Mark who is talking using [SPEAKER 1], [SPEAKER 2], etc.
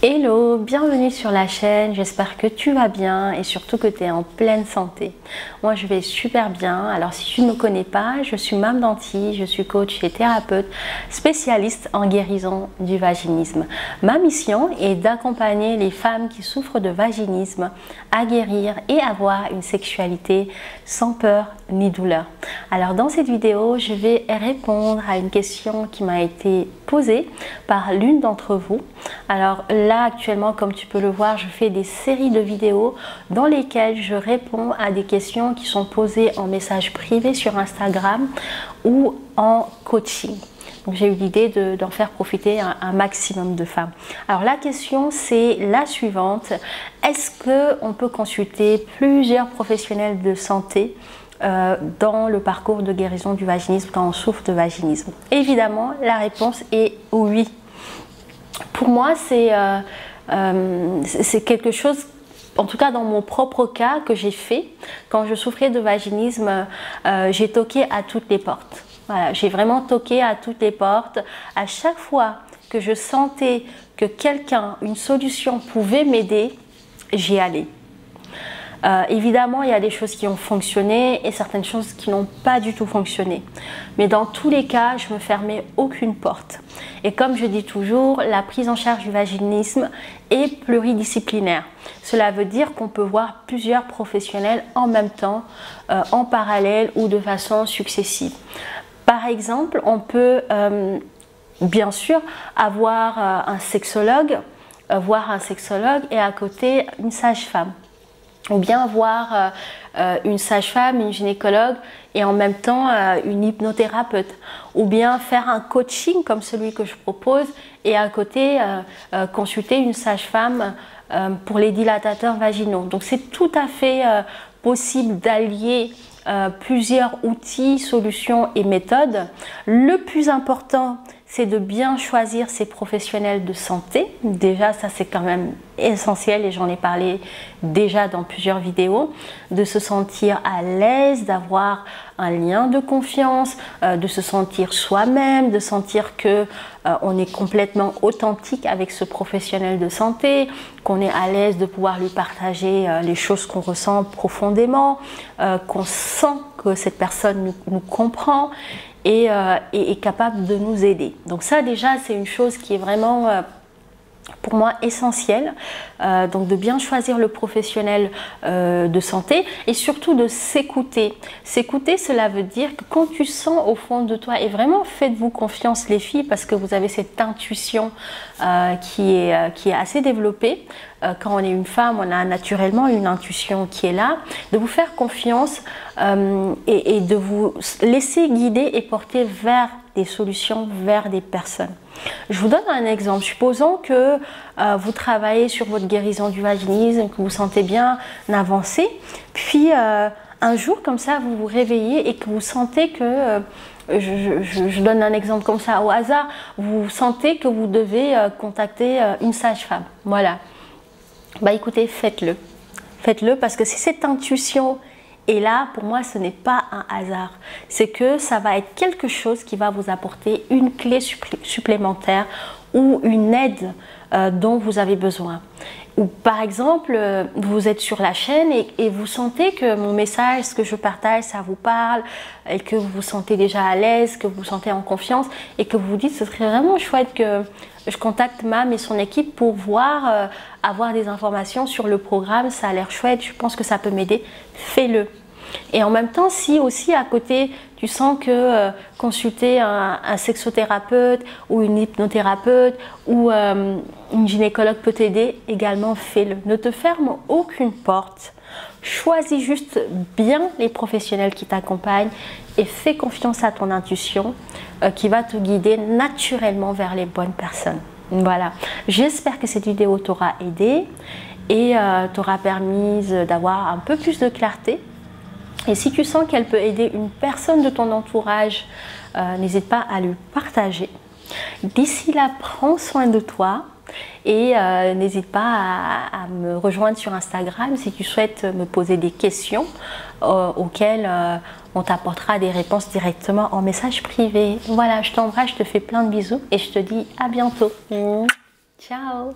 [SPEAKER 1] Hello, bienvenue sur la chaîne, j'espère que tu vas bien et surtout que tu es en pleine santé. Moi je vais super bien. Alors si tu ne me connais pas, je suis Mame Danti, je suis coach et thérapeute spécialiste en guérison du vaginisme. Ma mission est d'accompagner les femmes qui souffrent de vaginisme à guérir et avoir une sexualité sans peur ni douleur. Alors dans cette vidéo, je vais répondre à une question qui m'a été posée par l'une d'entre vous. Alors là actuellement, comme tu peux le voir, je fais des séries de vidéos dans lesquelles je réponds à des questions qui sont posées en message privé sur Instagram ou en coaching. Donc j'ai eu l'idée d'en faire profiter un maximum de femmes. Alors la question c'est la suivante: est-ce qu'on peut consulter plusieurs professionnels de santé dans le parcours de guérison du vaginisme quand on souffre de vaginisme? Évidemment, la réponse est oui. Pour moi, c'est quelque chose, en tout cas dans mon propre cas, que j'ai fait. Quand je souffrais de vaginisme, j'ai toqué à toutes les portes. Voilà, j'ai vraiment toqué à toutes les portes. À chaque fois que je sentais que quelqu'un, une solution pouvait m'aider, j'y allais. Évidemment, il y a des choses qui ont fonctionné et certaines choses qui n'ont pas du tout fonctionné. Mais dans tous les cas, je ne me fermais aucune porte. Et comme je dis toujours, la prise en charge du vaginisme est pluridisciplinaire. Cela veut dire qu'on peut voir plusieurs professionnels en même temps, en parallèle ou de façon successive. Par exemple, on peut bien sûr avoir un sexologue, et à côté une sage-femme. Ou bien voir une sage-femme, une gynécologue et en même temps une hypnothérapeute. Ou bien faire un coaching comme celui que je propose et à côté consulter une sage-femme pour les dilatateurs vaginaux. Donc c'est tout à fait possible d'allier plusieurs outils, solutions et méthodes. Le plus important, c'est de bien choisir ses professionnels de santé. Déjà, ça c'est quand même essentiel et j'en ai parlé déjà dans plusieurs vidéos. De se sentir à l'aise, d'avoir un lien de confiance, de se sentir soi-même, de sentir que on est complètement authentique avec ce professionnel de santé, qu'on est à l'aise de pouvoir lui partager les choses qu'on ressent profondément, qu'on sent que cette personne nous comprend et est capable de nous aider. Donc ça déjà c'est une chose qui est vraiment pour moi essentielle, donc de bien choisir le professionnel de santé et surtout de s'écouter. S'écouter, cela veut dire que quand tu sens au fond de toi, et vraiment faites-vous confiance les filles parce que vous avez cette intuition qui est assez développée. Quand on est une femme, on a naturellement une intuition qui est là, de vous faire confiance et de vous laisser guider et porter vers des solutions, vers des personnes. Je vous donne un exemple. Supposons que vous travaillez sur votre guérison du vaginisme, que vous sentez bien avancer, puis un jour comme ça, vous vous réveillez et que vous sentez que, je donne un exemple comme ça au hasard, vous sentez que vous devez contacter une sage-femme. Voilà. Bah écoutez, faites-le. Faites-le parce que si cette intuition est là, pour moi, ce n'est pas un hasard. C'est que ça va être quelque chose qui va vous apporter une clé supplémentaire ou une aide dont vous avez besoin. Ou par exemple, vous êtes sur la chaîne et vous sentez que mon message, ce que je partage, ça vous parle et que vous vous sentez déjà à l'aise, que vous vous sentez en confiance et que vous vous dites ce serait vraiment chouette que je contacte Mame et son équipe pour voir, avoir des informations sur le programme, ça a l'air chouette, je pense que ça peut m'aider, fais-le. Et en même temps, si aussi à côté, tu sens que consulter un sexothérapeute ou une hypnothérapeute ou une gynécologue peut t'aider, également fais-le. Ne te ferme aucune porte. Choisis juste bien les professionnels qui t'accompagnent et fais confiance à ton intuition qui va te guider naturellement vers les bonnes personnes. Voilà, j'espère que cette vidéo t'aura aidé et t'aura permis d'avoir un peu plus de clarté. Et si tu sens qu'elle peut aider une personne de ton entourage, n'hésite pas à lui partager. D'ici là, prends soin de toi et n'hésite pas à me rejoindre sur Instagram si tu souhaites me poser des questions auxquelles on t'apportera des réponses directement en message privé. Voilà, je t'embrasse, je te fais plein de bisous et je te dis à bientôt. Ciao!